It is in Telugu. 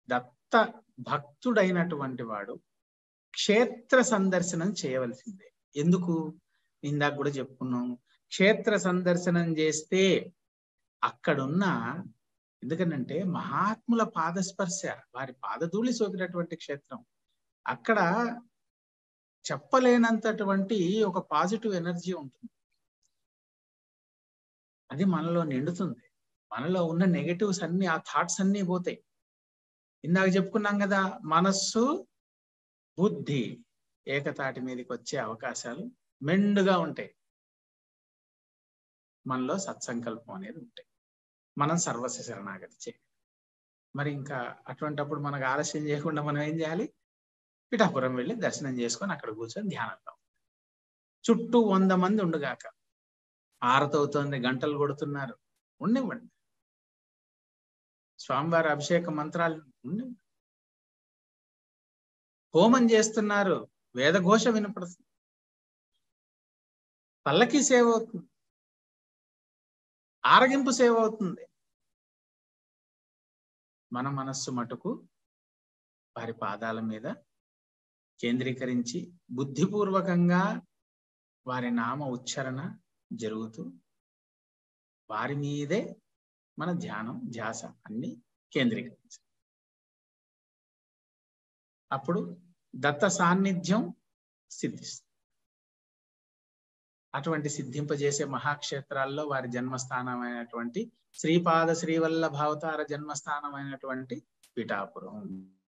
దత్త భక్తుడైనటువంటి వాడు క్షేత్ర సందర్శనం చేయవలసిందే. ఎందుకు? ఇందాక కూడా చెప్పుకున్నాం, క్షేత్ర సందర్శనం చేస్తే అక్కడున్న, ఎందుకనంటే మహాత్ముల పాదస్పర్శ, వారి పాదధూళి సోకినటువంటి క్షేత్రం. అక్కడ చెప్పలేనంతటువంటి ఒక పాజిటివ్ ఎనర్జీ ఉంటుంది. అది మనలో నిండుతుంది. మనలో ఉన్న నెగటివ్స్ అన్ని, ఆ థాట్స్ అన్ని పోతాయి. ఇందాక చెప్పుకున్నాం కదా, మనస్సు బుద్ధి ఏకతాటి మీదకి వచ్చే అవకాశాలు మెండుగా ఉంటాయి. మనలో సత్సంకల్పం అనేది ఉంటాయి. మనం సర్వస్వ శరణాగతి చేయాలి. మరి ఇంకా అటువంటిప్పుడు మనకు ఆలస్యం చేయకుండా మనం ఏం చేయాలి? పిఠాపురం వెళ్ళి దర్శనం చేసుకొని అక్కడ కూర్చొని ధ్యానంలో, చుట్టూ 100 మంది ఉండుగాక, ఆరతవుతోంది, గంటలు కొడుతున్నారు, ఉండివ్వండి. స్వామివారి అభిషేక మంత్రాలు ఉండివ్వండి. హోమం చేస్తున్నారు, వేదఘోష వినపడుతుంది, పల్లకి సేవ అవుతుంది, ఆరగింపు సేవ అవుతుంది. మన మనస్సు మటుకు వారి పాదాల మీద కేంద్రీకరించి బుద్ధిపూర్వకంగా వారి నామ ఉచ్చారణ జరుగుతూ వారి మీదే మన ధ్యానం, ధ్యాస అన్ని కేంద్రీకరించాలి. అప్పుడు దత్త సాన్నిధ్యం సిద్ధిస్తుంది. అటువంటి సిద్ధింపజేసే మహాక్షేత్రాల్లో వారి జన్మస్థానమైనటువంటి శ్రీపాద శ్రీవల్లభావతార జన్మస్థానమైనటువంటి పిఠాపురం.